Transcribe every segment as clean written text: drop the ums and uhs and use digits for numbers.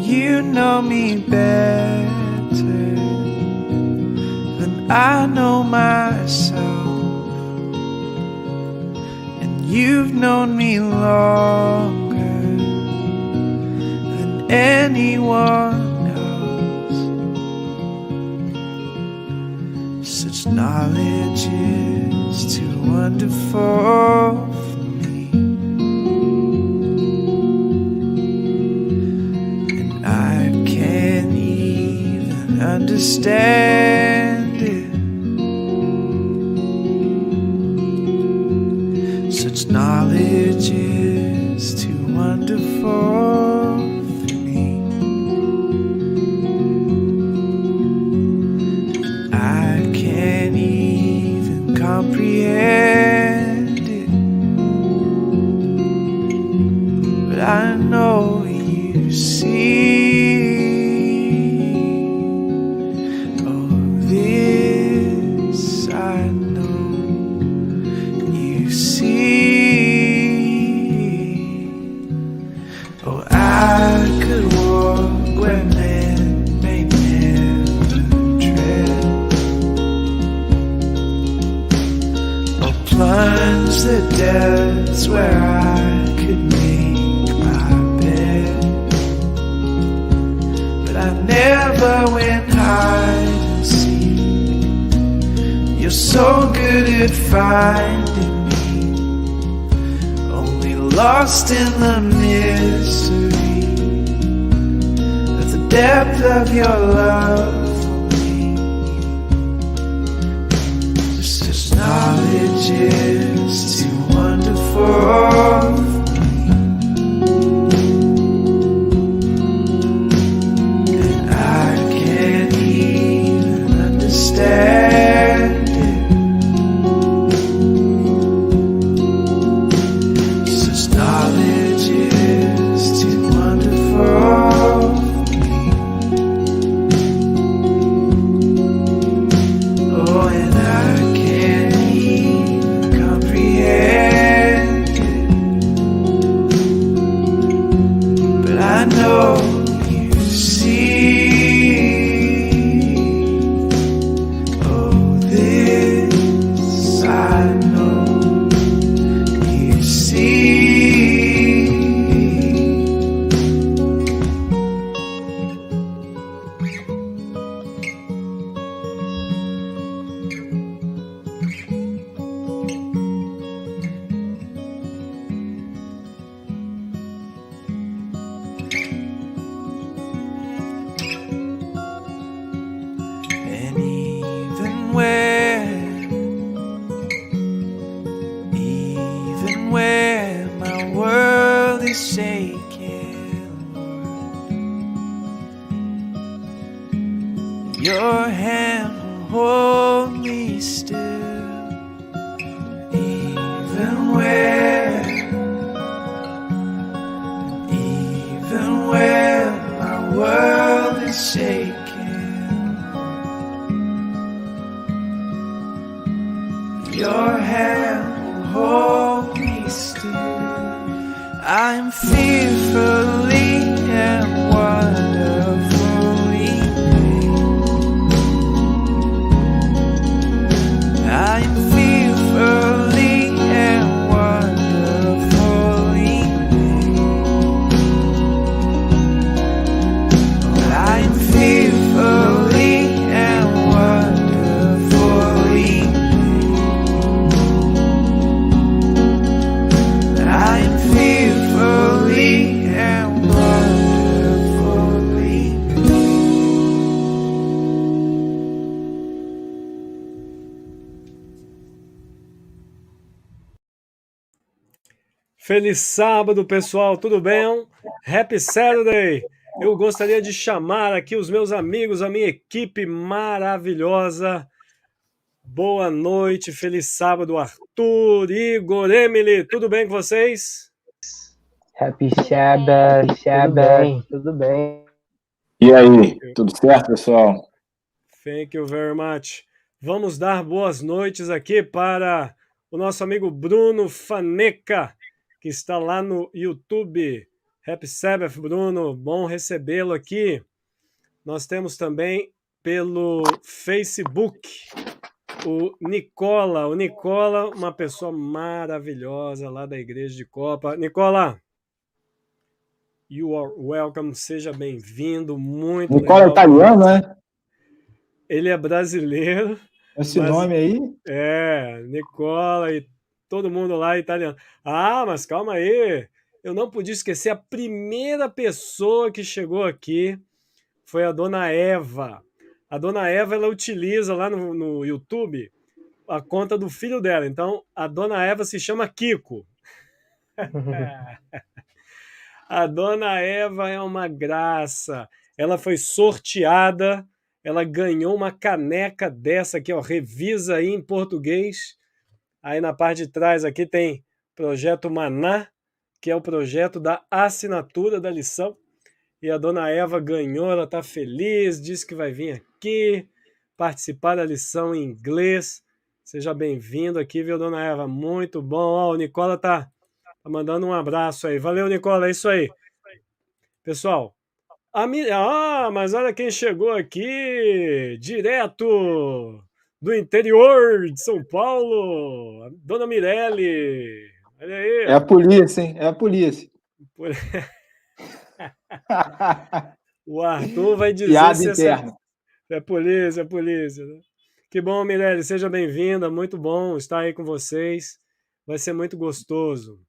you know me better than I know myself, and you've known me longer than anyone else. Such knowledge is too wonderful for me, and I can't even understand it. Such knowledge is too wonderful for me. I can't even comprehend it, but I know you see. Oh, this I know you see. Oh, I could walk where men may never tread, or plunge the depths where I could make my bed. But I never went hide and seek. You're so good at finding me, only lost in the mystery of the depth of your love for me. Just as knowledge is too wonderful for me, and I can't even understand it. Such knowledge is too wonderful for me. Oh, and I can't even comprehend it, but I know you see. Oh, this I know you see. And even where my world is shaking, Lord, your hand will hold me still. Even where my world is shaking, your hand will hold me still. I'm fearfully and wonderfully made. I'm fearfully and wonderfully made. I'm fearfully and wonderfully made. I'm fearfully and wonderfully made. Feliz sábado, pessoal, tudo bem? Happy Saturday! Eu gostaria de chamar aqui os meus amigos, a minha equipe maravilhosa. Boa noite, feliz sábado, Arthur, Igor, Emily, tudo bem com vocês? Happy Sabbath, tudo bem. E aí, tudo certo, pessoal? Thank you very much. Vamos dar boas noites aqui para o nosso amigo Bruno Faneca, que está lá no YouTube. Happy Sabbath, Bruno. Bom recebê-lo aqui. Nós temos também pelo Facebook o Nicola. O Nicola, uma pessoa maravilhosa lá da Igreja de Copa. Nicola, you are welcome. Seja bem-vindo. Muito Nicola é legal. italiano, né? Ele é brasileiro, Esse mas nome aí? Nicola e todo mundo lá é italiano. Ah, mas calma aí. Eu não podia esquecer a primeira pessoa que chegou aqui foi a dona Eva. A dona Eva, ela utiliza lá no YouTube a conta do filho dela. Então, a dona Eva se chama Kiko. A dona Eva é uma graça. Ela foi sorteada, ela ganhou uma caneca dessa aqui, ó. Revisa aí em português. Aí na parte de trás aqui tem Projeto Maná, que é o projeto da assinatura da lição. E a dona Eva ganhou, ela está feliz, disse que vai vir aqui participar da lição em inglês. Seja bem-vindo aqui, viu, dona Eva? Muito bom. Ó, o Nicola tá mandando um abraço aí. Valeu, Nicola, é isso aí. Pessoal, mas olha quem chegou aqui, direto do interior de São Paulo, a dona Mirelle. Olha aí. É a polícia, hein? É a polícia. O Arthur vai dizer Piada se interna. é polícia, é polícia. Né? Que bom, Mirelle, seja bem-vinda, muito bom estar aí com vocês, vai ser muito gostoso.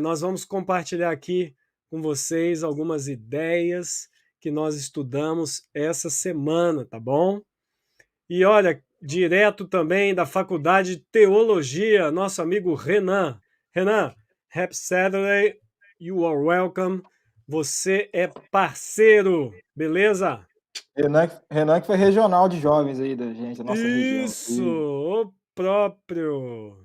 Nós vamos compartilhar aqui com vocês algumas ideias que nós estudamos essa semana, tá bom? E olha, direto também da Faculdade de Teologia, nosso amigo Renan. Renan, Happy Saturday, you are welcome. Você é parceiro, beleza? Renan que foi regional de jovens aí da gente, da nossa região. Isso, o próprio.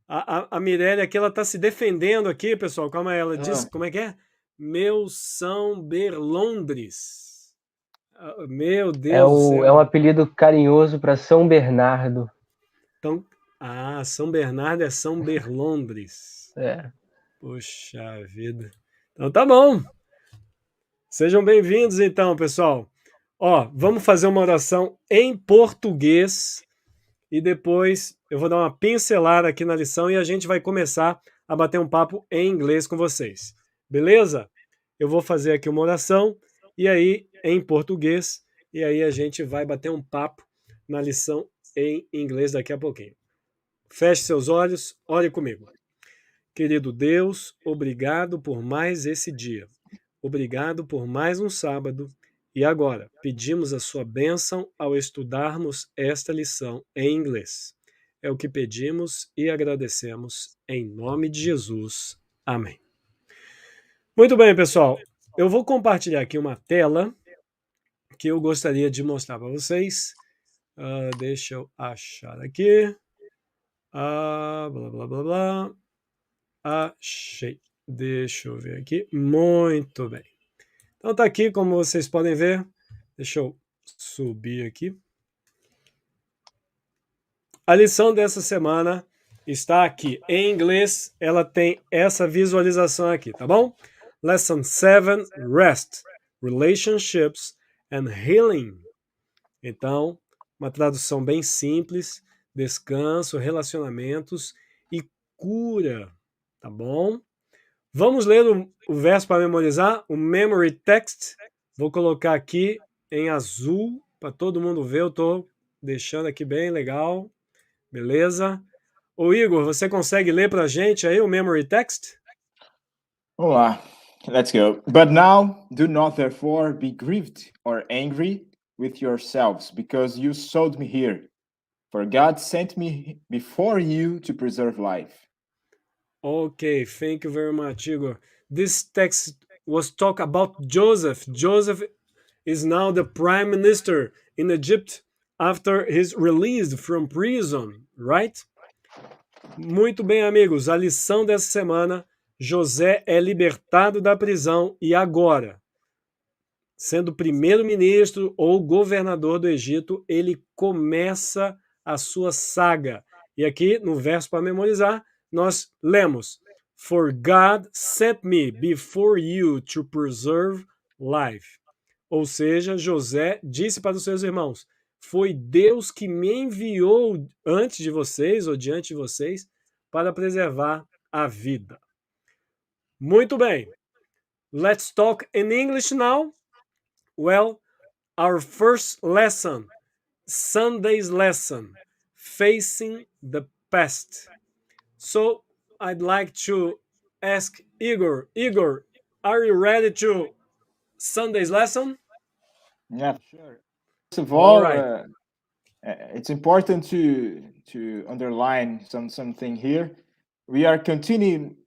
A Mirelle aqui, ela tá se defendendo aqui, pessoal. Calma aí, ela diz, como é que é? Meu São Berlondres. Meu Deus do céu. É um apelido carinhoso para São Bernardo. Então, São Bernardo é São Berlondres. Poxa vida. Então tá bom. Sejam bem-vindos então, pessoal. Ó, vamos fazer uma oração em português e depois eu vou dar uma pincelada aqui na lição e a gente vai começar a bater um papo em inglês com vocês. Beleza? Eu vou fazer aqui uma oração e aí em português e aí a gente vai bater um papo na lição em inglês daqui a pouquinho. Feche seus olhos, ore comigo. Querido Deus, obrigado por mais esse dia. Obrigado por mais um sábado. E agora, pedimos a sua bênção ao estudarmos esta lição em inglês. É o que pedimos e agradecemos em nome de Jesus. Amém. Muito bem, pessoal. Eu vou compartilhar aqui uma tela que eu gostaria de mostrar para vocês. Deixa eu achar aqui. Blá, blá, blá, blá. Achei. Deixa eu ver aqui. Muito bem. Então tá aqui, como vocês podem ver. Deixa eu subir aqui. A lição dessa semana está aqui. Em inglês, ela tem essa visualização aqui, tá bom? Lesson 7, Rest, Relationships and Healing. Então, uma tradução bem simples. Descanso, relacionamentos e cura, tá bom? Vamos ler o verso para memorizar, o memory text. Vou colocar aqui em azul para todo mundo ver. Eu estou deixando aqui bem legal. Beleza? Ô Igor, você consegue ler para a gente aí o memory text? Vamos lá. Let's go. But now, do not therefore be grieved or angry with yourselves, because you sold me here. For God sent me before you to preserve life. Okay, thank you very much, Igor. This text was talk about Joseph. Joseph is now the prime minister in Egypt after he's released from prison, right? Muito bem, amigos. A lição dessa semana, José é libertado da prisão e agora, sendo primeiro-ministro ou governador do Egito, ele começa a sua saga. E aqui, no verso para memorizar, nós lemos: For God sent me before you to preserve life. Ou seja, José disse para os seus irmãos: foi Deus que me enviou antes de vocês ou diante de vocês para preservar a vida. Muito bem. Let's talk in English now. Well, our first lesson, Sunday's lesson, facing the past. So I'd like to ask Igor. Igor, are you ready to Sunday's lesson? Yeah, sure. First of All all, right. it's important to underline something here. We are continuing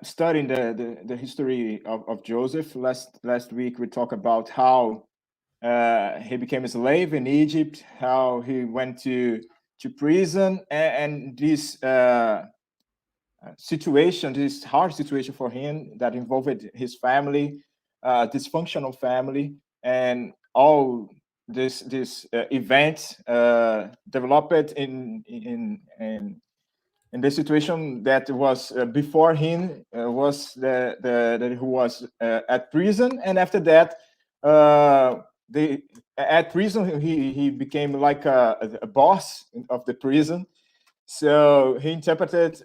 studying the history of Joseph. Last week we talked about how he became a slave in Egypt, how he went to prison, and this situation, this hard situation for him that involved his family, dysfunctional family, and all this event developed in the situation that was before him was that he was at prison, and after that, the at prison he became like a boss of the prison. So he interpreted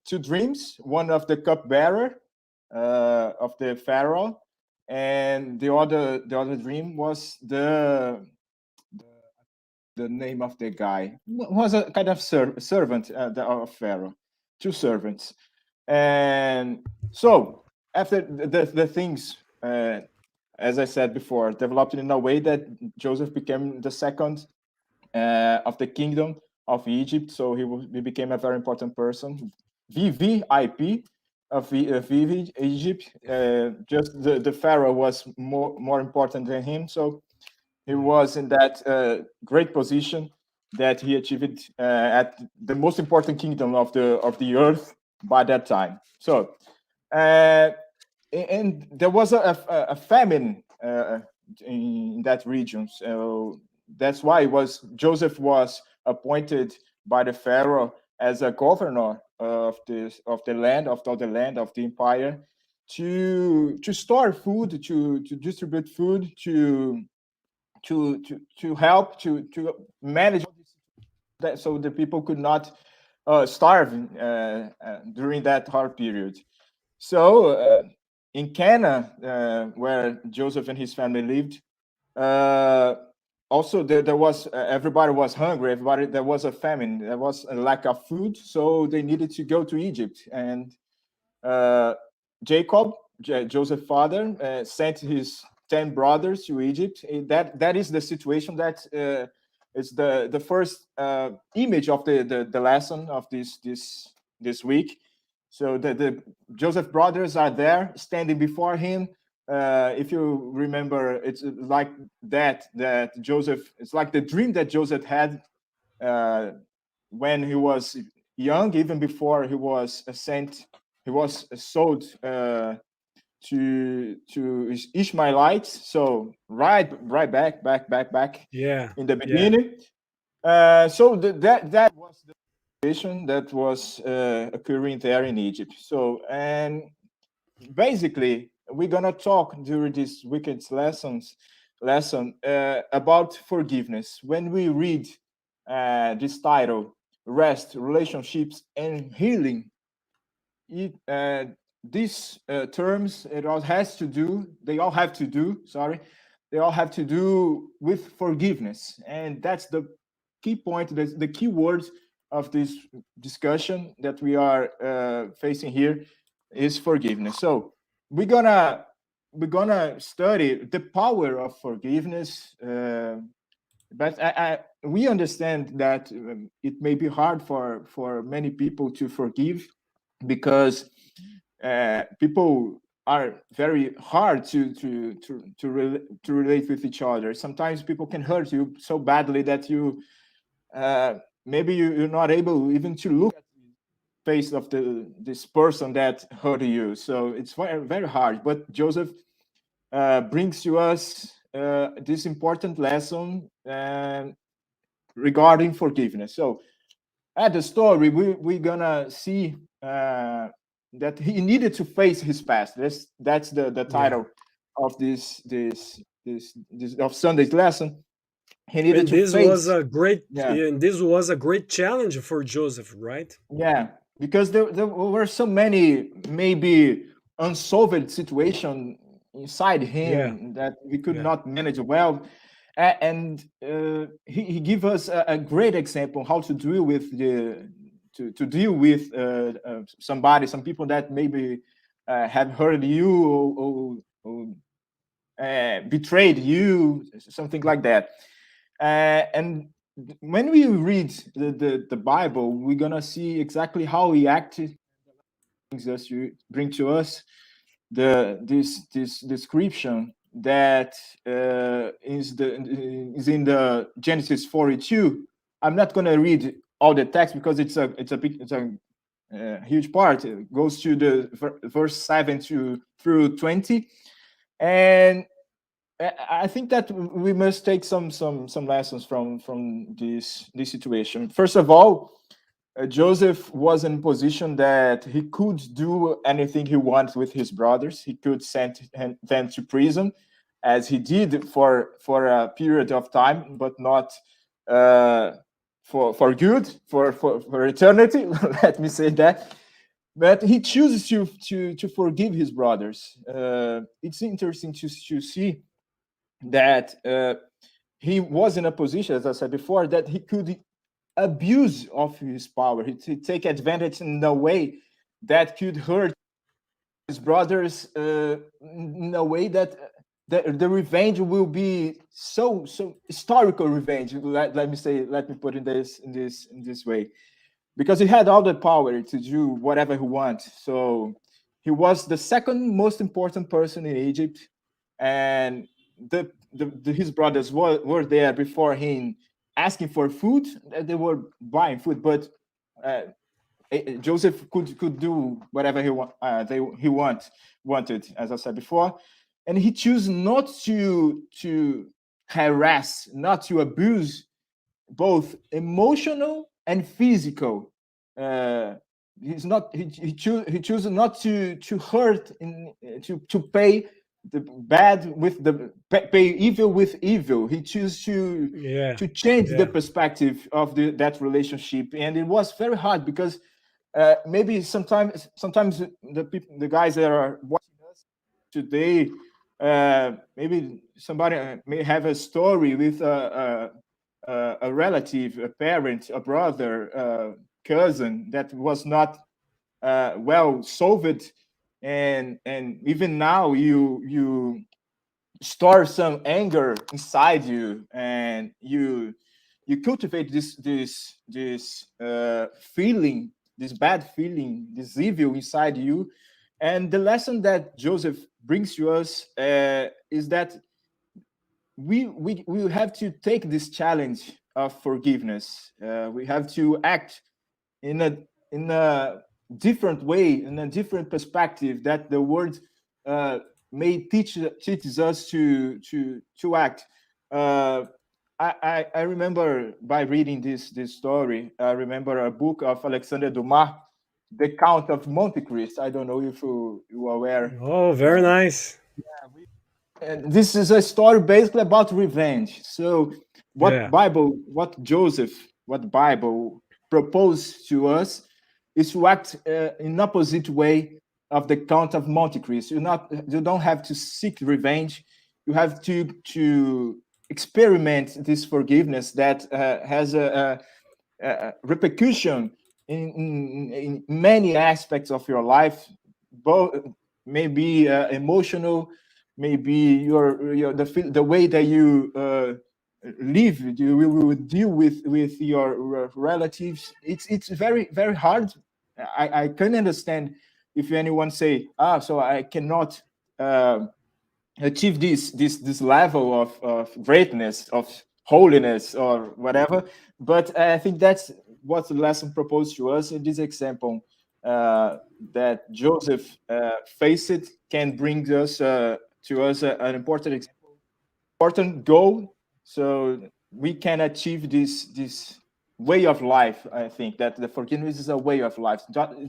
two dreams: one of the cupbearer of the pharaoh, and the other dream was the name of the guy was a kind of servant of Pharaoh, two servants. And so after the things, as I said before, developed in a way that Joseph became the second of the kingdom of Egypt. So he became a very important person, VVIP of Egypt. Just the Pharaoh was more important than him. So he was in that great position that he achieved at the most important kingdom of the earth by that time. So, and there was a famine in that region. So that's why Joseph was appointed by the Pharaoh as a governor of the land of the empire to store food, to distribute food, to help to manage that, so the people could not starve during that hard period. So in Cana, where Joseph and his family lived, also there was everybody was hungry. There was a famine. There was a lack of food, so they needed to go to Egypt. And Jacob, Joseph's father, sent his 10 brothers to Egypt. That is the situation that is the first image of the lesson of this week. So the Joseph brothers are there standing before him. If you remember, it's like that Joseph, it's like the dream that Joseph had when he was young, even before he was sent, he was sold to Ishmaelites. So right back Yeah. in the Yeah. beginning. So that was the situation that was occurring there in Egypt. So, and basically we're gonna talk during this weekend's lesson about forgiveness. When we read this title, Rest, Relationships, and Healing, these terms, they all have to do with forgiveness. And that's the key point, the key words of this discussion that we are facing here is forgiveness. So we're gonna study the power of forgiveness, but we understand that it may be hard for many people to forgive, because people are very hard to relate with each other. Sometimes people can hurt you so badly that you maybe you're not able even to look at the face of this person that hurt you. So it's very, very hard. But Joseph brings to us this important lesson regarding forgiveness. So at the story, we're gonna see that he needed to face his past. That's the title of this of Sunday's lesson. He needed And to this was face. a great Yeah, and this was a great challenge for Joseph, right? yeah, because there were so many maybe unsolved situation inside Yeah, him that we could yeah. not manage well. And he gave us a great example how to deal with to deal with some people that maybe have hurt you or betrayed you, something like that. And when we read the Bible, we're gonna see exactly how he acted. Brings us to bring to us this description that is in the Genesis 42. I'm not gonna read all the text because it's a huge part. It goes to the verse 7 to through 20, and I think that we must take some lessons from this situation. First of all, Joseph was in a position that he could do anything he wants with his brothers. He could send them to prison, as he did for a period of time, but not uh, for good, for eternity. Let me say that. But he chooses to forgive his brothers. It's interesting to see that he was in a position, as I said before, that he could abuse of his power. He take advantage in a way that could hurt his brothers in a way that the revenge will be so historical revenge. Let me put it in this way, because he had all the power to do whatever he wants. So he was the second most important person in Egypt, and his brothers were there before him asking for food. They were buying food, but uh, Joseph could do whatever he wanted, as I said before, and he chose not to harass, not to abuse both emotional and physical. Uh, he's not he chooses not to hurt to pay the bad with the pay evil with evil. He chooses Yeah, to change the yeah. perspective of that relationship, and it was very hard because maybe sometimes the guys that are watching us today, maybe somebody may have a story with a relative, a parent, a brother, cousin that was not well solved, and even now you store some anger inside you, and you cultivate this feeling, this bad feeling, this evil inside you. And the lesson that Joseph brings to us is that we have to take this challenge of forgiveness. We have to act in a different way, in a different perspective that the word uh, may teaches us to act. Uh, I remember by reading this story. I remember a book of Alexander Dumas, The Count of Monte Cristo. I don't know if you are aware. Oh, very nice. And this is a story basically about revenge. So Yeah. what Bible proposed to us is to act in opposite way of the Count of Monte Cristo. You don't have to seek revenge. You have to experiment this forgiveness that has a repercussion in many aspects of your life, both maybe emotional, maybe the way that you live, you will deal with your relatives. It's very hard. I can understand if anyone say, so I cannot achieve this level of greatness, of holiness, or whatever. But I think that's what the lesson proposed to us in this example, that Joseph faced it, can bring us to us an important goal, so we can achieve this way of life. I think that the forgiveness is a way of life.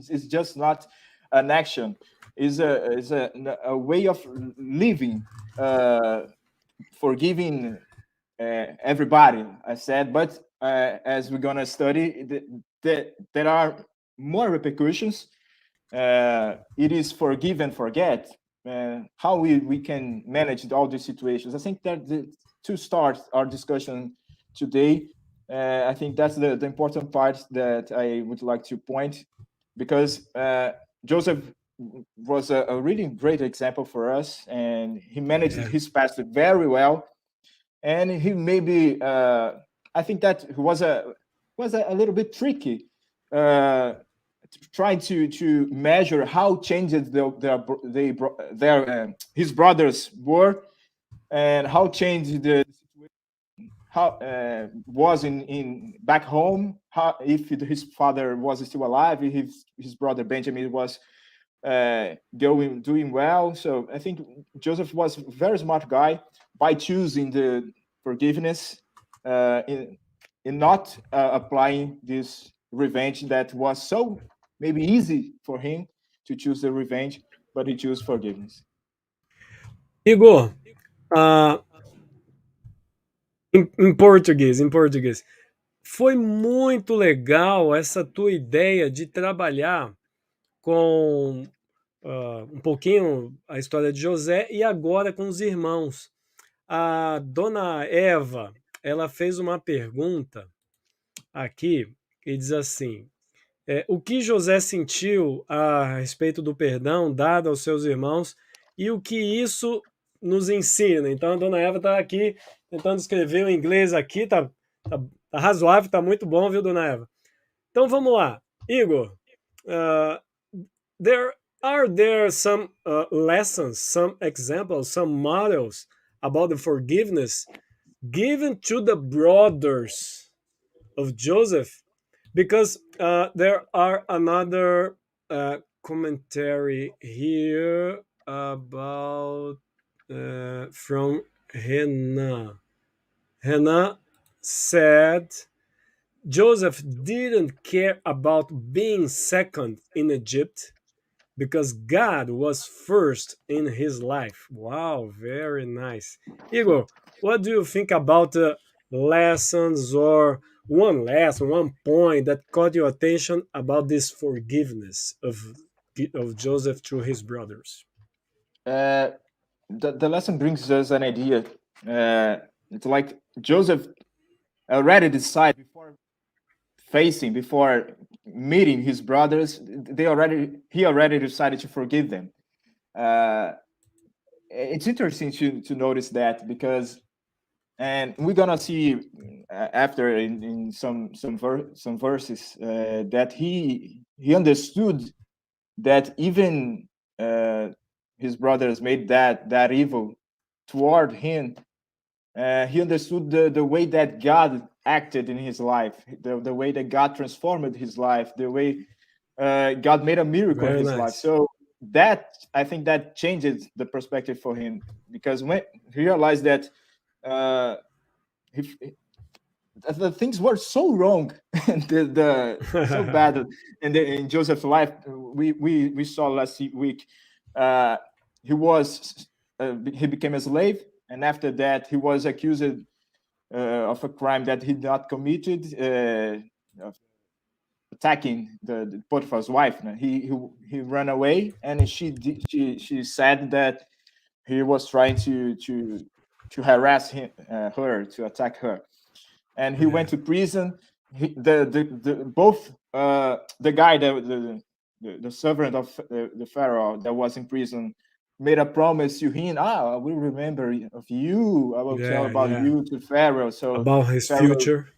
It's just not an action, is a way of living, forgiving everybody, I said. But as we're gonna study, there are more repercussions. It is forgive and forget. How we can manage all these situations. I think that to start our discussion today, I think that's the important part that I would like to point, because Joseph was a really great example for us, and he managed his past very well. And he maybe, I think that was a little bit tricky, trying to measure how changed his brothers were, and how changed the how was in back home, how if his father was still alive, if his brother Benjamin was doing well. So I think Joseph was a very smart guy by choosing the forgiveness, in not applying this revenge that was so maybe easy for him to choose the revenge, but he chose forgiveness. Igor, em português, foi muito legal essa tua ideia de trabalhar com um pouquinho a história de José e agora com os irmãos. A dona Eva, ela fez uma pergunta aqui e diz assim: o que José sentiu a respeito do perdão dado aos seus irmãos e o que isso nos ensina? Então a dona Eva está aqui tentando escrever o inglês aqui, tá razoável, tá muito bom, viu, dona Eva? Então vamos lá. Igor, are there some lessons, some examples, some models about the forgiveness given to the brothers of Joseph? Because there are another commentary here about from Hannah. Hannah said Joseph didn't care about being second in Egypt because God was first in his life. Wow, very nice. Igor, what do you think about lessons, or one lesson, one point that caught your attention about this forgiveness of Joseph to his brothers? The lesson brings us an idea. It's like Joseph already decided before meeting his brothers, he already decided to forgive them. It's interesting to notice that, because, and we're gonna see after in some verses that he understood that even his brothers made that evil toward him. He understood the way that God acted in his life, the way that God transformed his life, the way God made a miracle in his life. So that, I think, that changes the perspective for him, because when he realized that the things were so wrong and so bad in Joseph's life. We saw last week, he became a slave, and after that he was accused of a crime that he not committed, of attacking the Potiphar's wife. He ran away, and she said that he was trying to harass her, to attack her, and he went to prison. Both the guy, the servant of the Pharaoh that was in prison, made a promise to him. I will remember of you. I will tell about you to Pharaoh. So about his Pharaoh, future.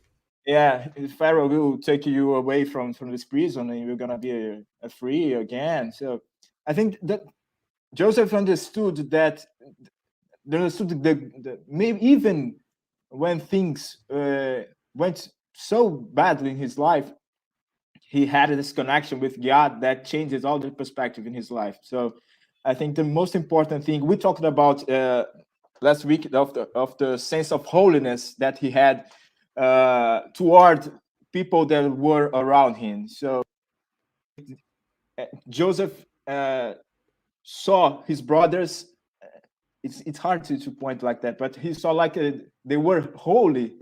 Yeah, Pharaoh will take you away from this prison, and you're gonna be free again. So I think that Joseph understood that. Maybe even when things went so badly in his life, he had this connection with God that changes all the perspective in his life. So I think the most important thing we talked about last week of the sense of holiness that he had toward people that were around him. So Joseph saw his brothers. It's hard to point like that, but he saw like they were holy,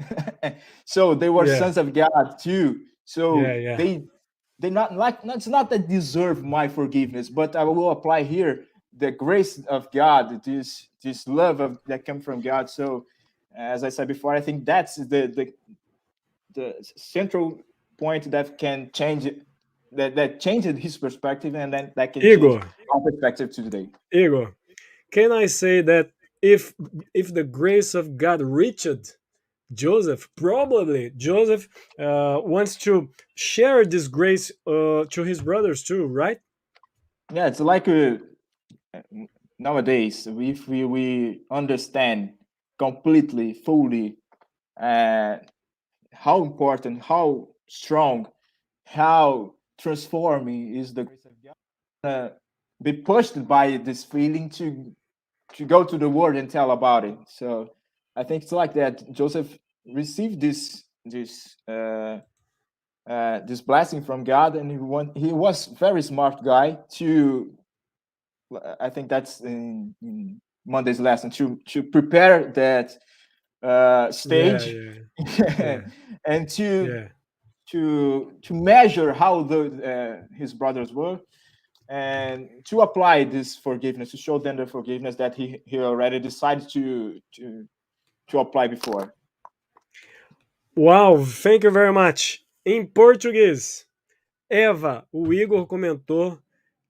so they were sons of God too. So they not like, it's not that deserve my forgiveness, but I will apply here the grace of God, this love that comes from God. So as I said before, I think that's the central point that can change it, that changed his perspective, and then that can change our perspective today. Igor, can I say that if the grace of God reached Joseph, probably Joseph wants to share this grace to his brothers too, right? Yeah, it's like nowadays, if we understand completely, fully, how important, how strong, how transforming is the grace of God, be pushed by this feeling to go to the world and tell about it. So I think it's like that. Joseph received this blessing from God, and he was very smart guy to. I think that's in Monday's lesson to prepare that stage and to measure how his brothers were, and to apply this forgiveness, to show them the forgiveness that he already decided to apply before. Wow, thank you very much. Em português, Eva, o Igor comentou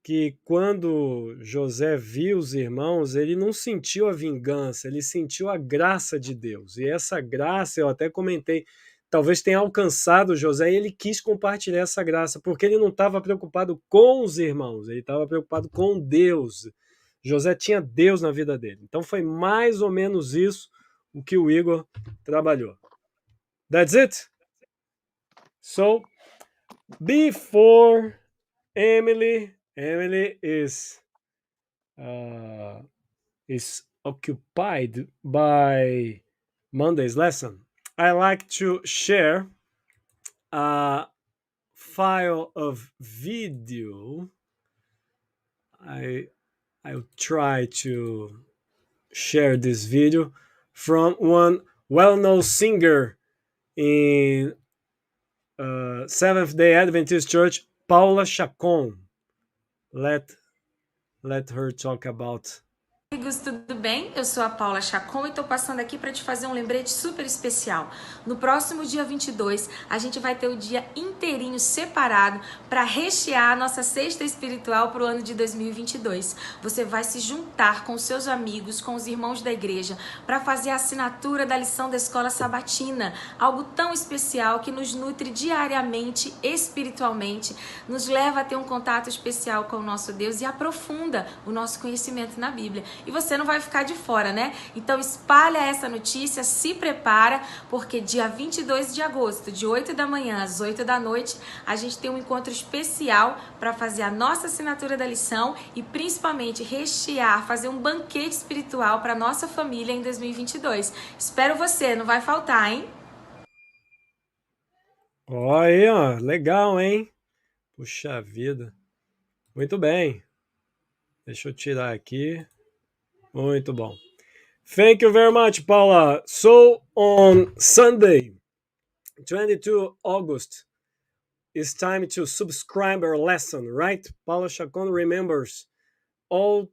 que quando José viu os irmãos, ele não sentiu a vingança, ele sentiu a graça de Deus. E essa graça, eu até comentei, talvez tenha alcançado José e ele quis compartilhar essa graça, porque ele não estava preocupado com os irmãos, ele estava preocupado com Deus. José tinha Deus na vida dele. Então foi mais ou menos isso o que o Igor trabalhou. That's it. So, before Emily is occupied by Monday's lesson, I like to share a file of video. I'll try to share this video from one well-known singer in Seventh-day Adventist Church, Paula Chacon. Let her talk about. Amigos, tudo bem? Eu sou a Paula Chacon e estou passando aqui para te fazer um lembrete super especial. No próximo dia 22, a gente vai ter o dia inteirinho separado para rechear a nossa cesta espiritual para o ano de 2022. Você vai se juntar com seus amigos, com os irmãos da igreja, para fazer a assinatura da lição da escola sabatina, algo tão especial que nos nutre diariamente, espiritualmente, nos leva a ter um contato especial com o nosso Deus e aprofunda o nosso conhecimento na Bíblia. E você não vai ficar de fora, né? Então espalha essa notícia, se prepara, porque dia 22 de agosto, de 8 da manhã às 8 da noite, a gente tem um encontro especial para fazer a nossa assinatura da lição e principalmente rechear, fazer um banquete espiritual para nossa família em 2022. Espero você, não vai faltar, hein? Olha, ó, legal, hein? Puxa vida. Muito bem. Deixa eu tirar aqui. Muito bom. Thank you very much, Paula. So, on Sunday, 22 August, it's time to subscribe our lesson, right? Paula Chacon remembers all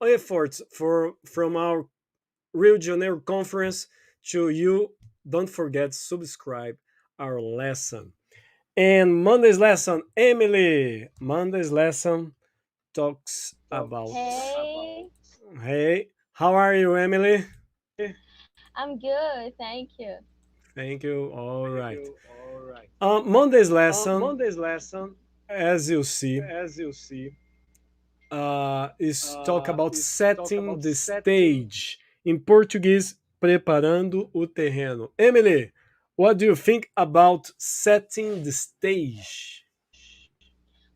efforts from our Rio de Janeiro conference to you. Don't forget to subscribe our lesson. And Monday's lesson, Emily. Monday's lesson talks about... Hey, how are you, Emily? I'm good, thank you. Thank you. All right. Monday's lesson, as you see, is talk about setting the stage. In Portuguese, preparando o terreno. Emily, what do you think about setting the stage?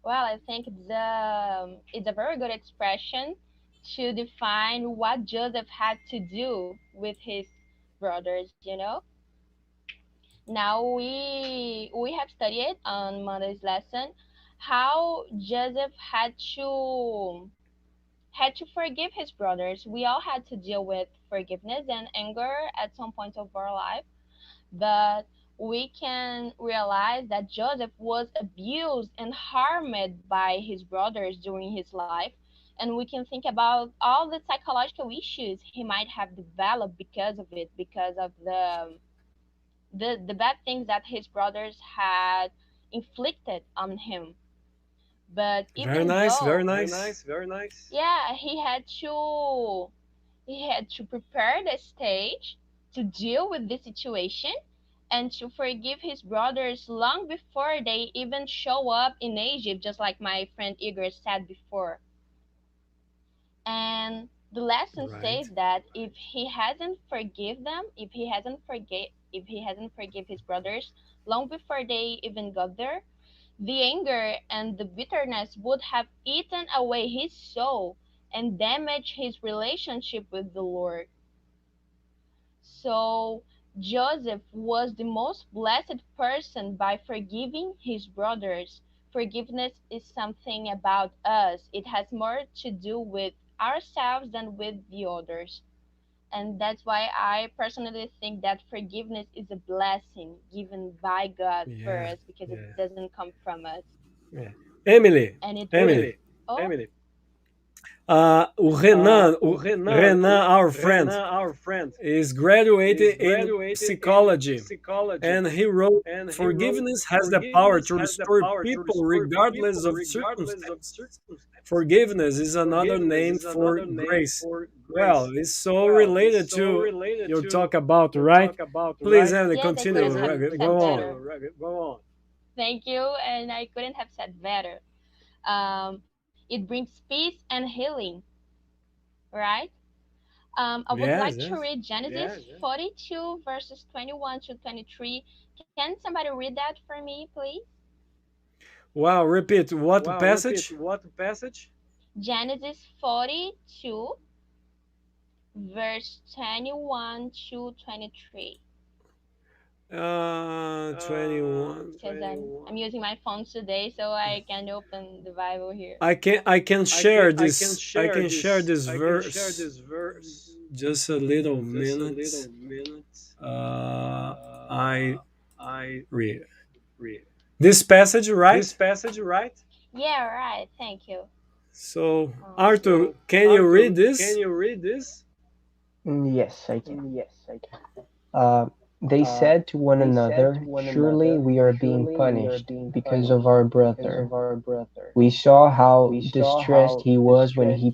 Well, I think it's a very good expression to define what Joseph had to do with his brothers, you know. Now we have studied on Monday's lesson how Joseph had to forgive his brothers. We all had to deal with forgiveness and anger at some point of our life, but we can realize that Joseph was abused and harmed by his brothers during his life. And we can think about all the psychological issues he might have developed because of it, because of the bad things that his brothers had inflicted on him. But Very even nice, very though, nice. yeah, he had to prepare the stage to deal with this situation and to forgive his brothers long before they even show up in Egypt, just like my friend Igor said before. And the lesson Right. says that if he hasn't forgive his brothers long before they even got there, the anger and the bitterness would have eaten away his soul and damaged his relationship with the Lord. So Joseph was the most blessed person by forgiving his brothers. Forgiveness is something about us. It has more to do with ourselves than with the others. And that's why I personally think that forgiveness is a blessing given by God for Yeah, us because it yeah, doesn't come from us. yeah. Emily, And it will. Emily, Oh, o Renan, our friend, is graduated in psychology, and he wrote, "Forgiveness has the power to restore people regardless of circumstance. Forgiveness is another name for grace." Well, it's so related to your talk about, right? Please, Emily, yes, I continue. couldn't have Go said on. better. Thank you, and I couldn't have said better. It brings peace and healing, right? I would like Yes, to yes. read Genesis 42, verses 21 to 23. Can somebody read that for me, please? Wow, repeat. What passage? Genesis 42, verse 21 to 23. 21. Because I'm using my phone today, so I can open the Bible here. I can share this. I can share this verse. Just a little minute. I read this passage, right? Yeah, right. Thank you. So, Arthur, can you read this? Yes, I can. Uh, they said to one another, "Surely we are being punished because of our brother. We saw how distressed he was when he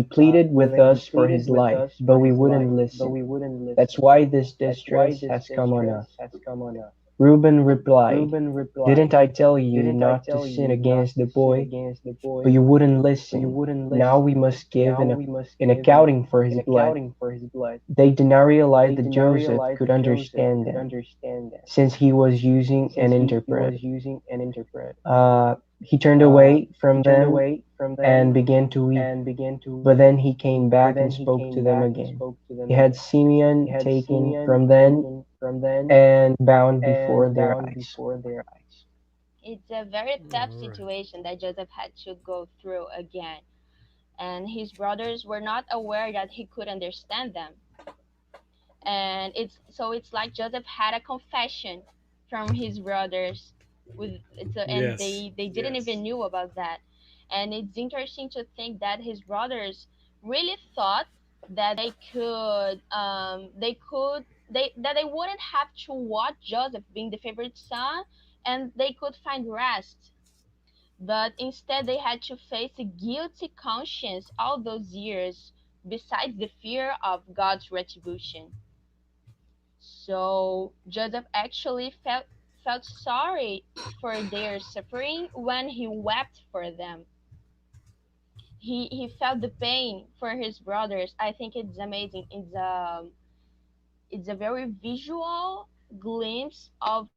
pleaded with us for his life, but we wouldn't listen. That's why this distress has come on us." Reuben replied, "Didn't I tell you not to sin against the boy? But you wouldn't listen. Now we must give an accounting for his blood." They did not realize that Joseph could understand them, since he was using an interpreter. He turned away from them and began to weep. But then he came back and spoke to them again. He had Simeon taken from them and bound before their eyes. It's a very tough All right. situation that Joseph had to go through again. And his brothers were not aware that he could understand them. And it's like Joseph had a confession from his brothers and Yes. they didn't even knew about that. And it's interesting to think that his brothers really thought that they wouldn't have to watch Joseph being the favorite son, and they could find rest. But instead they had to face a guilty conscience all those years, besides the fear of God's retribution. So Joseph actually felt sorry for their suffering when he wept for them. He felt the pain for his brothers. I think it's amazing. It's a very visual glimpse of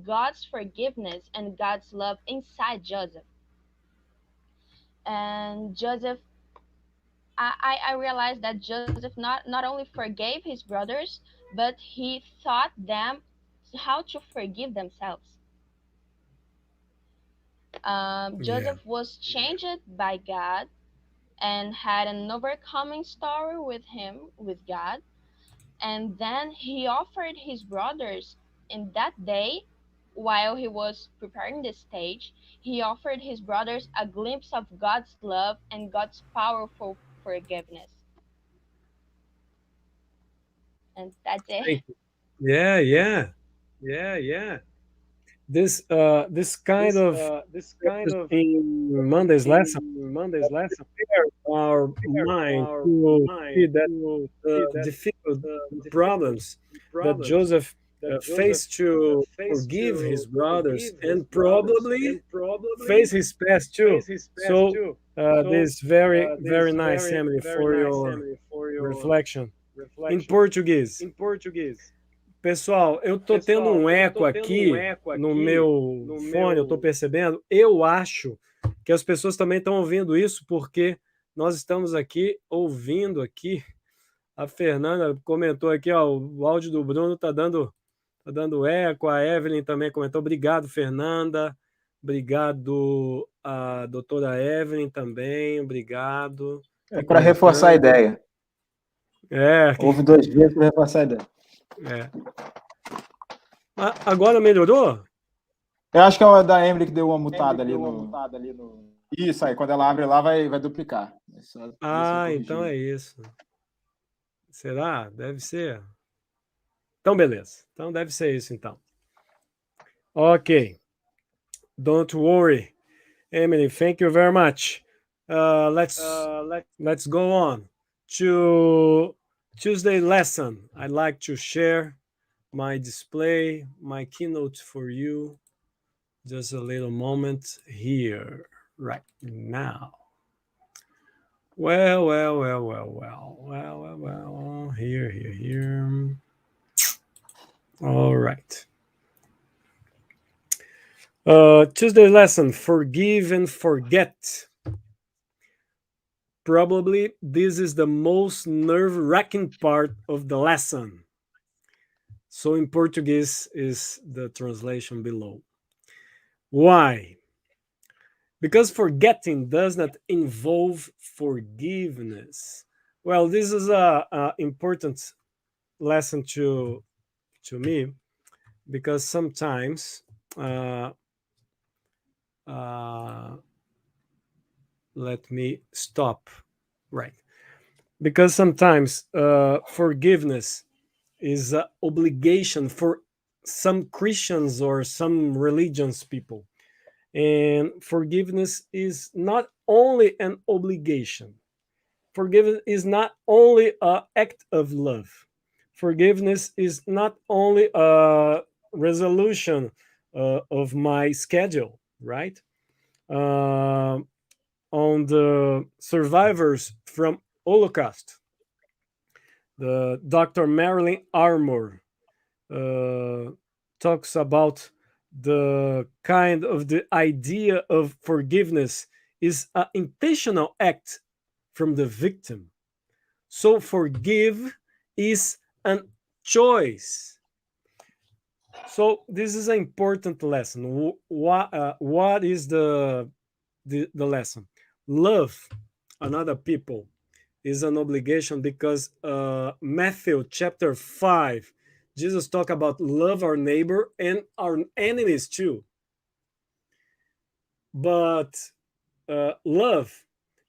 God's forgiveness and God's love inside Joseph. And Joseph, I realized that Joseph not only forgave his brothers, but he taught them how to forgive themselves. Joseph was changed by God and had an overcoming story with God. And then he offered his brothers in that day, while he was preparing the stage, he offered his brothers a glimpse of God's love and God's powerful forgiveness. And that's it. Thank you. Yeah. This kind of in Monday's lesson prepared our mind to see that the difficult problems that Joseph faced to forgive his brothers and probably face his past too. So this very nice, Emily, for your reflection. Em português, pessoal, eu tô tendo um eco aqui no meu fone, eu tô percebendo. Eu acho que as pessoas também estão ouvindo isso porque nós estamos aqui ouvindo aqui. A Fernanda comentou aqui, ó, o áudio do Bruno tá dando eco. A Evelyn também comentou. Obrigado, Fernanda. Obrigado a doutora Evelyn também. Obrigado. É para reforçar a ideia. Houve 2 dias para reforçar a ideia. Agora melhorou? Eu acho que é a da Emily que deu uma mutada ali no... Isso aí, quando ela abre lá, vai duplicar. Então é isso. Será? Deve ser. Então, beleza. Então, deve ser isso, então. Ok. Don't worry. Emily, thank you very much. Let's go on to Tuesday lesson. I'd like to share my display, my keynote for you. Just a little moment here, right now. Well. Here. All right. Tuesday lesson, forgive and forget. Probably this is the most nerve-wracking part of the lesson. So in Portuguese is the translation below. Why? Because forgetting does not involve forgiveness. Well, this is a important lesson to me, because sometimes let me stop. Right. Because sometimes forgiveness is an obligation for some Christians or some religions people. And forgiveness is not only an obligation. Forgiveness is not only an act of love. Forgiveness is not only a resolution of my schedule, right? On the survivors from Holocaust, the Dr. Marilyn Armour talks about the kind of the idea of forgiveness is an intentional act from the victim. So forgive is a choice. So this is an important lesson. What is the lesson? Love another people is an obligation, because Matthew chapter 5, Jesus talked about love our neighbor and our enemies too. But love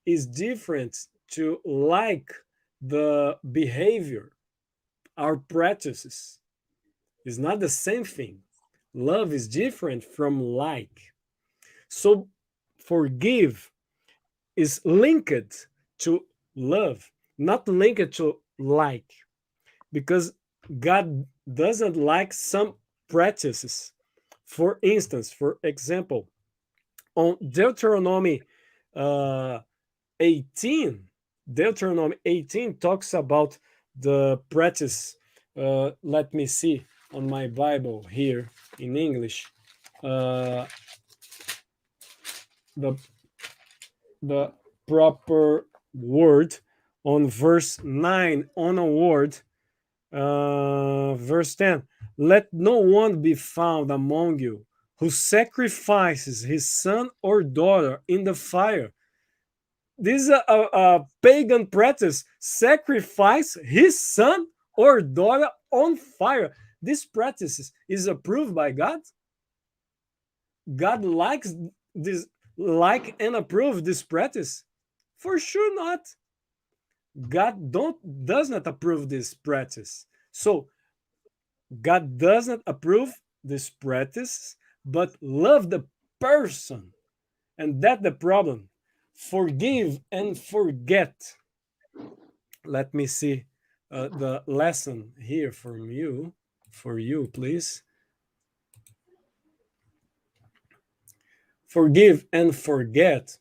is different to like the behavior, our practices. It's not the same thing. Love is different from like. So forgive is linked to love, not linked to like, because God doesn't like some practices. For instance, for example, on Deuteronomy 18 talks about the practice. Let me see on my Bible here in English. The proper word on verse 9 onward. Verse 10, let no one be found among you who sacrifices his son or daughter in the fire. This is a pagan practice. Sacrifice his son or daughter on fire. This practice is approved by God. God likes this, like and approve this practice? For sure not. God does not approve this practice. So God does not approve this practice, but love the person. And that's the problem. Forgive and forget. Let me see the lesson here for you, please. Forgive and forget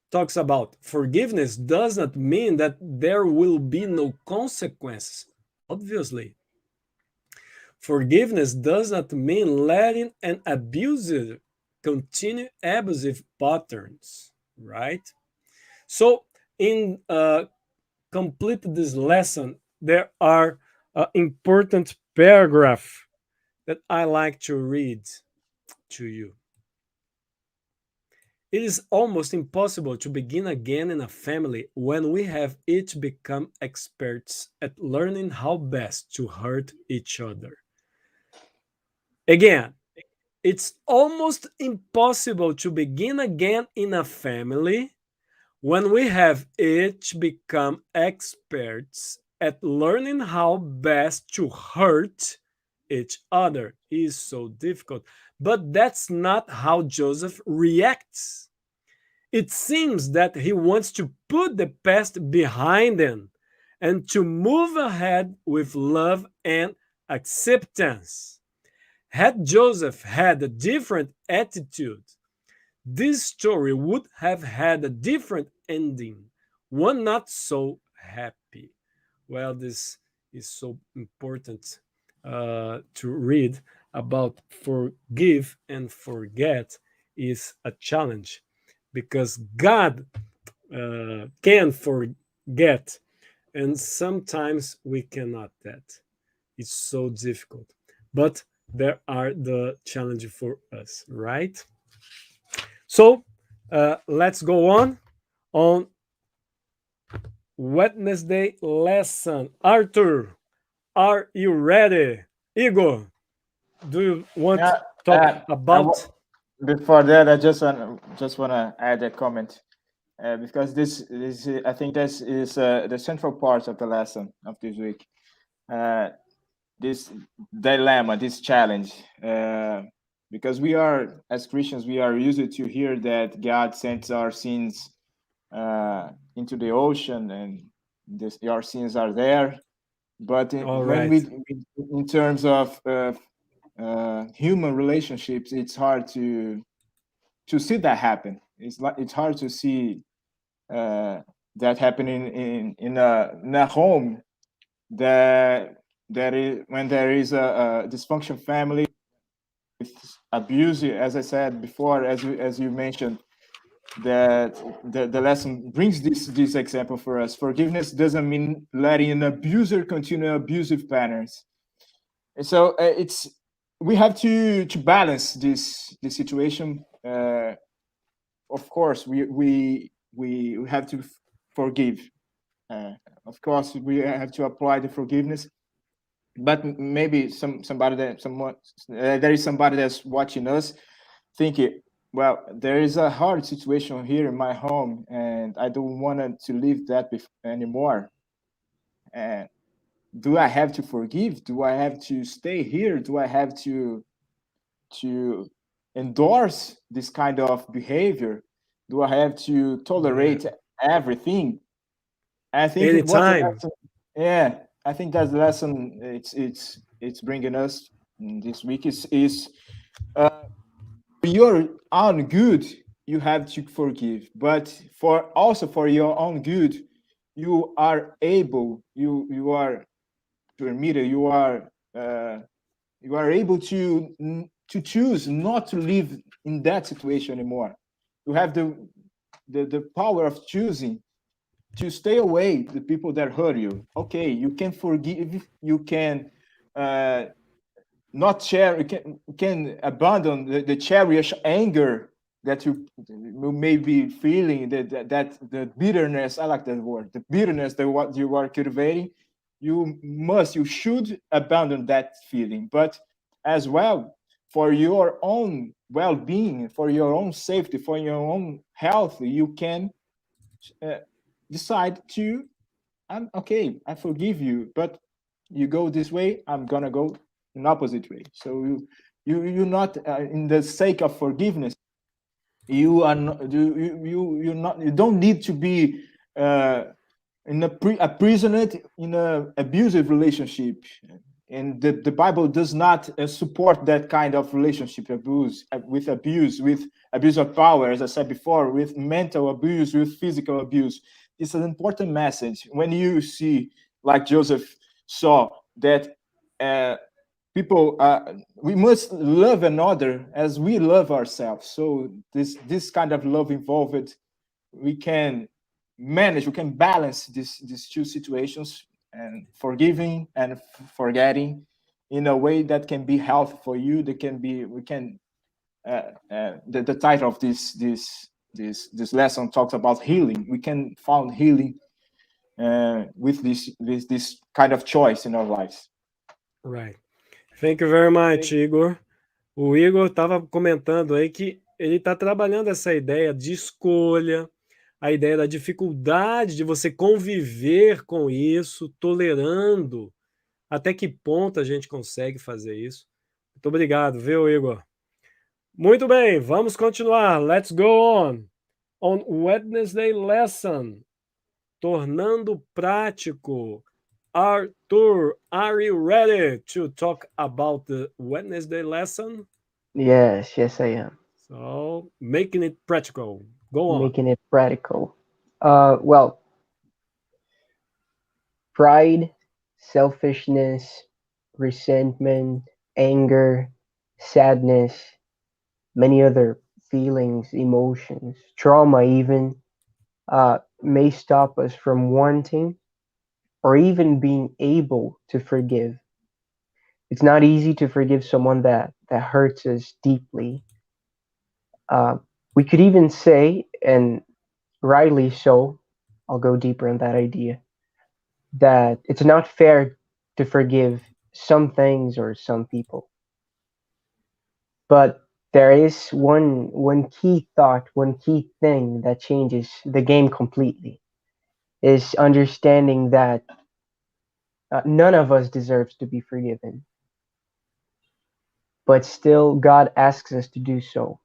talks about forgiveness does not mean that there will be no consequences. Obviously, forgiveness does not mean letting an abuser continue abusive patterns, right? So, in complete this lesson, there are important paragraph that I like to read to you. It is almost impossible to begin again in a family when we have each become experts at learning how best to hurt each other. Again, it's almost impossible to begin again in a family when we have each become experts at learning how best to hurt each other. It is so difficult. But that's not how Joseph reacts. It seems that he wants to put the past behind him and to move ahead with love and acceptance. Had Joseph had a different attitude, this story would have had a different ending, one not so happy. Well, this is so important to read about forgive and forget is a challenge because God can forget and sometimes we cannot that. It's so difficult, but there are the challenge for us, right? So let's go on Wednesday lesson. Arthur, are you ready? Igor, do you want to talk about? Before that, I just want to add a comment because this I think this is the central part of the lesson of this week. This dilemma, this challenge, because we are as Christians, we are used to hear that God sends our sins into the ocean, and our sins are there. But when we, in terms of human relationships, it's hard to see that happen. It's hard to see that happening in a home that is when there is a dysfunction family with abuse. As I said before, as you mentioned, that the lesson brings this example for us. Forgiveness doesn't mean letting an abuser continue abusive patterns. And so we have to balance this situation. Of course, we have to forgive. Of course, we have to apply the forgiveness. But maybe there is somebody that's watching us thinking, well, there is a hard situation here in my home, and I don't want to live that anymore. And do I have to forgive? Do I have to stay here? Do I have to endorse this kind of behavior? Do I have to tolerate everything? I think anytime. I think that's the lesson it's bringing us this week is for your own good you have to forgive, but for your own good you are able, you are permitted, you are able to choose not to live in that situation anymore. You have the power of choosing to stay away the people that hurt you. Okay, you can forgive, you can not can abandon the cherished anger that you may be feeling, that the bitterness. I like that word, the bitterness that what you are cultivating. You should abandon that feeling, but as well, for your own well-being, for your own safety, for your own health, you can uh, decide to, I'm okay, I forgive you, but you go this way, I'm gonna go an opposite way. So you're not in the sake of forgiveness. You are not, you don't need to be in a prisoner in an abusive relationship. And the Bible does not support that kind of relationship abuse, with abuse of power, as I said before, with mental abuse, with physical abuse. It's an important message when you see, like Joseph saw, that people, we must love another as we love ourselves. So this kind of love involved, we can we can balance these two situations, and forgiving and forgetting, in a way that can be healthy for you. That can be, we can the title of this lesson talks about healing. We can find healing with this kind of choice in our lives. Right. Thank you very much, Igor. O Igor estava comentando aí que ele está trabalhando essa ideia de escolha, a ideia da dificuldade de você conviver com isso, tolerando. Até que ponto a gente consegue fazer isso? Muito obrigado, viu, Igor? Muito bem, vamos continuar. Let's go on. On Wednesday lesson, tornando prático. Arthur, are you ready to talk about the Wednesday lesson? Yes, I am. So, making it practical. Go on. Making it practical. Well, pride, selfishness, resentment, anger, sadness, many other feelings, emotions, trauma even, may stop us from wanting or even being able to forgive. It's not easy to forgive someone that hurts us deeply. We could even say, and rightly so, I'll go deeper in that idea, that it's not fair to forgive some things or some people. But there is one key thought, one key thing that changes the game completely, is understanding that none of us deserves to be forgiven, but still God asks us to do so.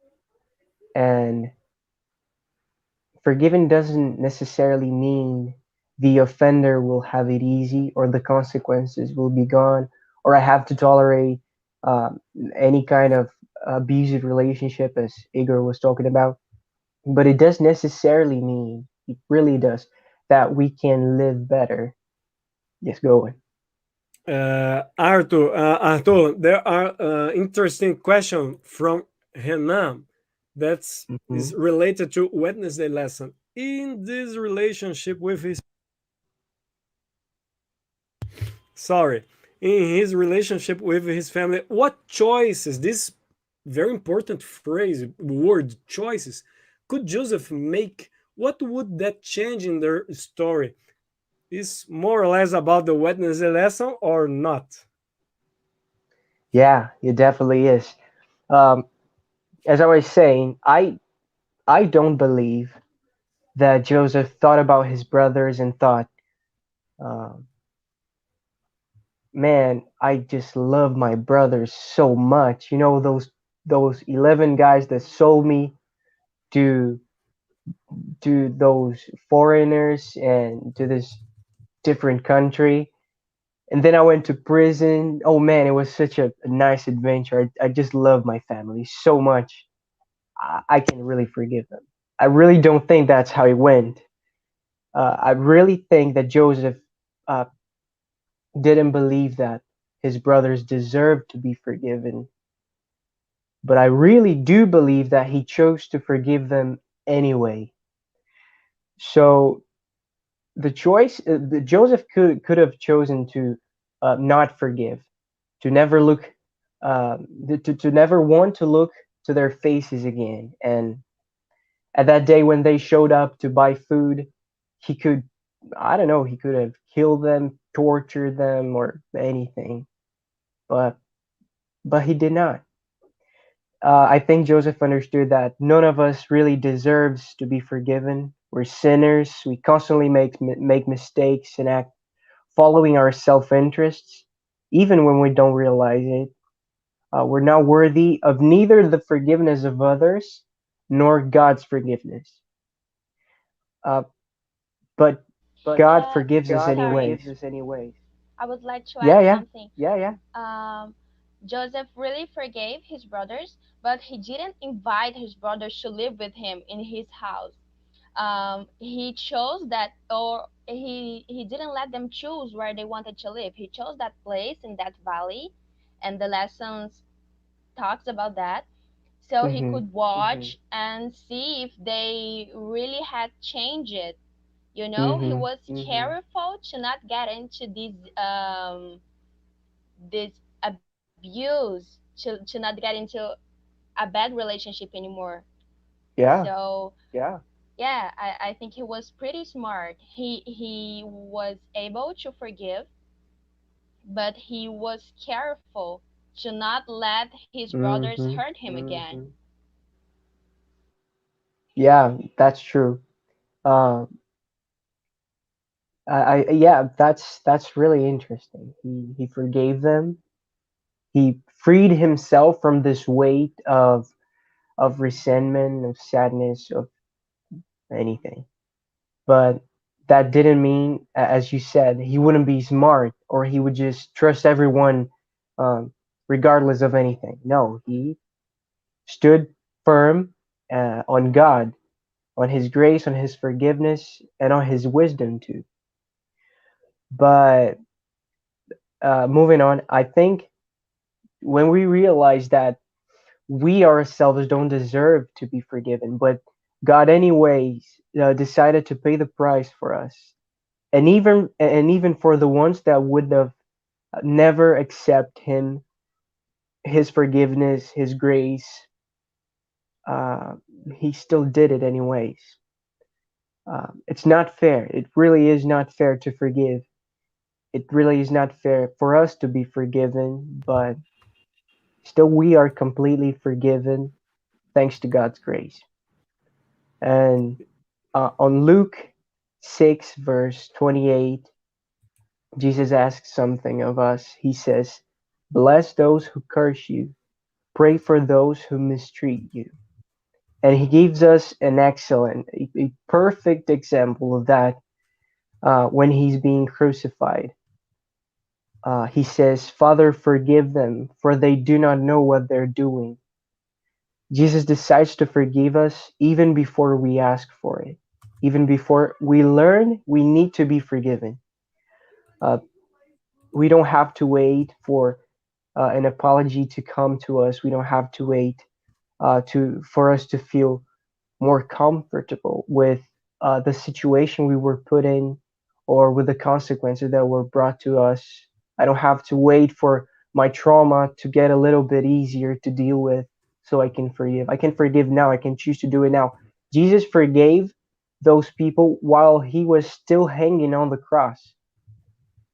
And forgiven doesn't necessarily mean the offender will have it easy or the consequences will be gone or I have to tolerate any kind of abusive relationship, as Igor was talking about. But it does necessarily mean, it really does, that we can live better. Yes, go on. Arthur, there are interesting question from Renan that's is related to Wednesday lesson. In this relationship with his in his relationship with his family, what choices, this very important phrase, word choices, could Joseph make? What would that change in their story? Is more or less about the Wednesday lesson or not? Yeah, it definitely is. As I was saying, I don't believe that Joseph thought about his brothers and thought, um, man, I just love my brothers so much. You know, those 11 guys that sold me to those foreigners and to this different country. And then I went to prison. Oh man, it was such a nice adventure. I just love my family so much. I can really forgive them. I really don't think that's how it went. I really think that Joseph uh, didn't believe that his brothers deserved to be forgiven. But I really do believe that he chose to forgive them anyway. So the choice, Joseph could have chosen to not forgive, to never look to never want to look to their faces again. And at that day when they showed up to buy food, he could, I don't know, he could have killed them, tortured them, or anything, but he did not. I think Joseph understood that none of us really deserves to be forgiven. We're sinners. We constantly make mistakes and act following our self interests, even when we don't realize it. We're not worthy of neither the forgiveness of others nor God's forgiveness. Uh, but God But forgives us sorry, anyways. I would like to Yeah, add yeah, something. Joseph really forgave his brothers, but he didn't invite his brothers to live with him in his house. He chose that, or he didn't let them choose where they wanted to live. He chose that place in that valley, and the lessons talks about that. So he hmm could watch and see if they really had changed it. You know, he hmm was careful to not get into this abuse, to not get into a bad relationship anymore. Yeah, So yeah, I think he was pretty smart. He was able to forgive, but he was careful to not let his brothers hmm hurt him again. yeah, that's true. Uh, yeah, that's really interesting. He forgave them. He freed himself from this weight of resentment, of sadness, of anything. But that didn't mean, as you said, he wouldn't be smart or he would just trust everyone, um, regardless of anything. No, he stood firm on God, on His grace, on His forgiveness, and on His wisdom too. But moving on, I think when we realize that we ourselves don't deserve to be forgiven, but God anyways decided to pay the price for us, and even for the ones that would have never accept Him, His forgiveness, His grace, uh, He still did it anyways. It's not fair. It really is not fair to forgive. It really is not fair for us to be forgiven, but still we are completely forgiven thanks to God's grace. And on Luke 6, verse 28, Jesus asks something of us. He says, "Bless those who curse you, pray for those who mistreat you." And he gives us an excellent, a perfect example of that when he's being crucified. He says, "Father, forgive them, for they do not know what they're doing." Jesus decides to forgive us even before we ask for it. Even before we learn, we need to be forgiven. Uh, we don't have to wait for an apology to come to us. We don't have to wait to for us to feel more comfortable with the situation we were put in or with the consequences that were brought to us. I don't have to wait for my trauma to get a little bit easier to deal with so I can forgive. I can forgive now. I can choose to do it now. Jesus forgave those people while he was still hanging on the cross.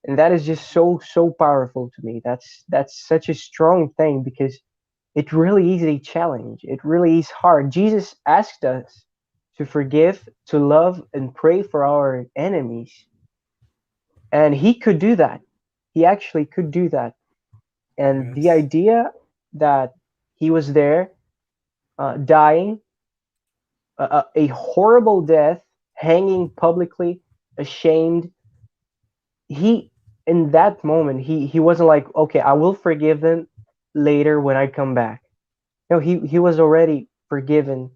And that is just so powerful to me. That's such a strong thing because it really is a challenge. It really is hard. Jesus asked us to forgive, to love, and pray for our enemies. And he could do that. He actually could do that. And the Yes. idea that he was there dying a horrible death, hanging publicly, ashamed, he in that moment he wasn't like, okay, I will forgive them later when I come back. No, he was already forgiving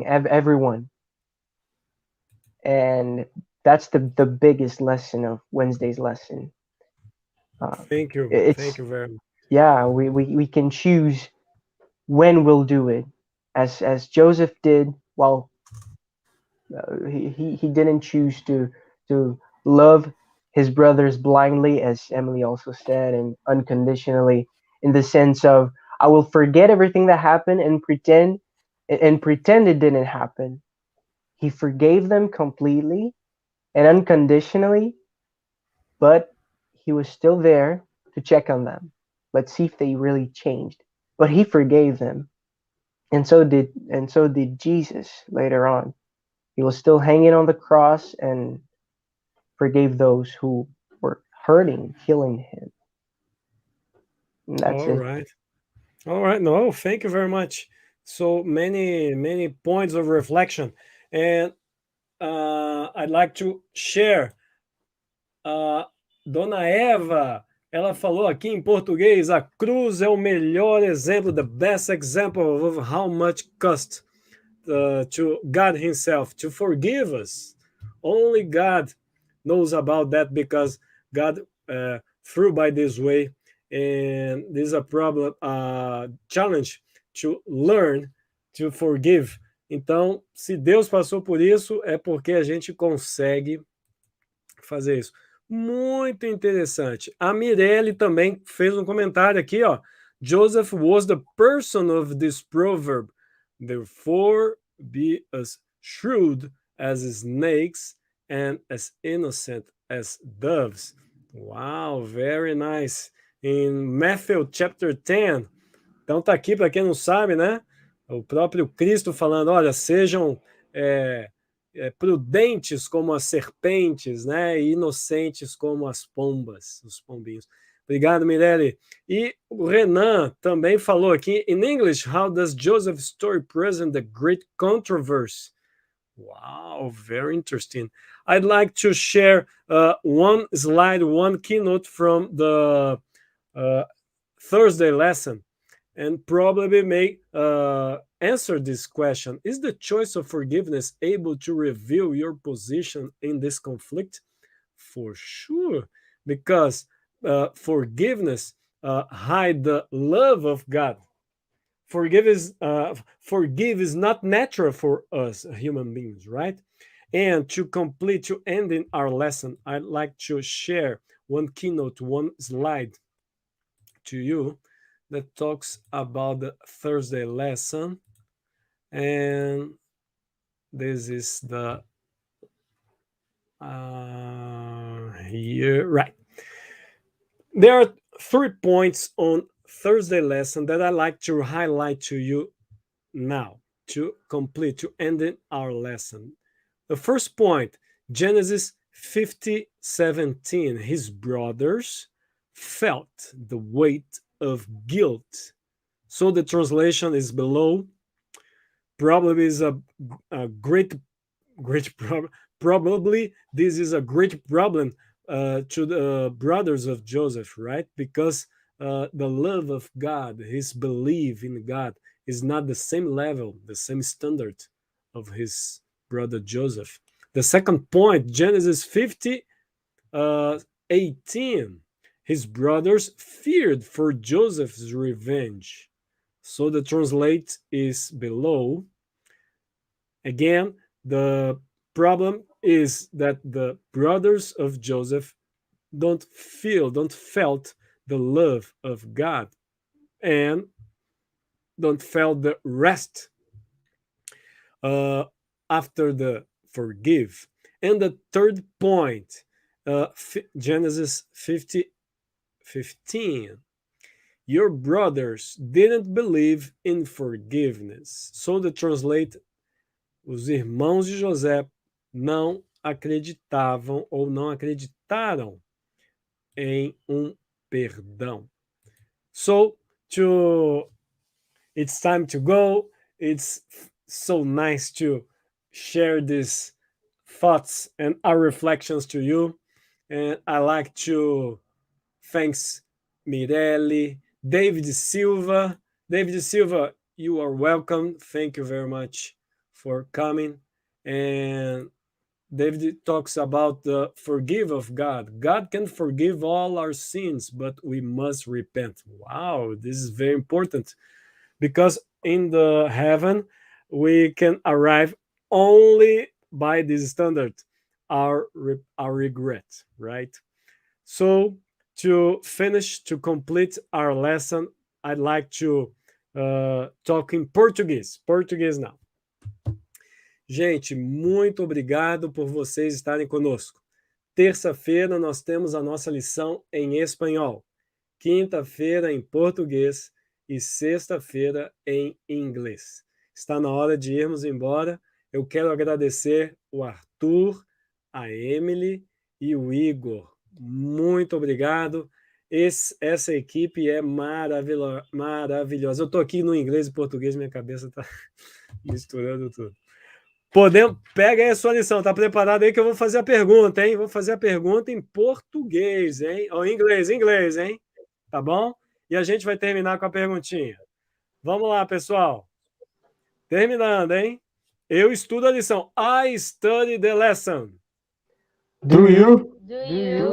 everyone. And that's the biggest lesson of Wednesday's lesson. Thank you. Thank It's you very much. yeah, we can choose when we'll do it, as Joseph did. Well, he didn't choose to love his brothers blindly, as Emily also said, and unconditionally. in the sense of I will forget everything that happened and pretend it didn't happen. He forgave them completely and unconditionally, but he was still there to check on them. Let's see if they really changed. But he forgave them. And so did Jesus later on. He was still hanging on the cross and forgave those who were hurting, killing him. And that's All it. right. All right. No, thank you very much. So many points of reflection. And I'd like to share. Dona Eva, ela falou aqui em português: a cruz é o melhor exemplo, the best example of how much cost to God Himself to forgive us. Only God knows about that because God through by this way, and this is a problem, challenge to learn to forgive. Então, se Deus passou por isso, é porque a gente consegue fazer isso. Muito interessante. A Mirelle também fez um comentário aqui, ó. Joseph was the person of this proverb. Therefore, be as shrewd as snakes and as innocent as doves. Wow, very nice. In Matthew chapter 10. Então tá aqui, para quem não sabe, né? O próprio Cristo falando, olha, sejam prudentes como as serpentes, né? E inocentes como as pombas, os pombinhos. Obrigado, Mirelle. E o Renan também falou aqui, in English, how does Joseph's story present the great controversy? Wow, very interesting. I'd like to share one slide, one keynote from the Thursday lesson, and probably may answer this question. Is the choice of forgiveness able to reveal your position in this conflict? For sure, because forgiveness hides the love of God. Forgive is not natural for us human beings, right? And to ending our lesson, I'd like to share one keynote, one slide to you that talks about the Thursday lesson. And this is the here, right. There are 3 points on Thursday lesson that I like to highlight to you now to end our lesson. The first point, Genesis 50:17. His brothers felt the weight of guilt. So the translation is below. Probably is a great problem. Probably this is a great problem to the brothers of Joseph, right? Because the love of God, his belief in God, is not the same level, the same standard of his brother Joseph. The second point, Genesis 50:18. His brothers feared for Joseph's revenge. So the translate is below. Again, the problem is that the brothers of Joseph don't felt the love of God and don't felt the rest after the forgive. And the third point, Genesis 50:15. Your brothers didn't believe in forgiveness. So the translate, os irmãos de José não acreditavam ou não acreditaram em perdão. So it's time to go. It's so nice to share these thoughts and our reflections to you. And I like to thanks Mirelle, David Silva. David Silva, you are welcome. Thank you very much for coming. And David talks about the forgive of God. God can forgive all our sins, but we must repent. Wow, this is very important because in the heaven we can arrive only by this standard, our regret, right? So to complete our lesson, I'd like to talk in Portuguese. Portuguese now. Gente, muito obrigado por vocês estarem conosco. Terça-feira nós temos a nossa lição em espanhol. Quinta-feira em português e sexta-feira em inglês. Está na hora de irmos embora. Eu quero agradecer o Arthur, a Emily e o Igor. Muito obrigado. Essa equipe é maravilhosa. Eu estou aqui no inglês e português, minha cabeça está misturando tudo. Pega aí a sua lição, tá preparado aí que eu vou fazer a pergunta, hein? Vou fazer a pergunta em português, hein? Ou inglês, hein? Tá bom? E a gente vai terminar com a perguntinha. Vamos lá, pessoal. Terminando, hein? Eu estudo a lição. I study the lesson. Do you? Do you?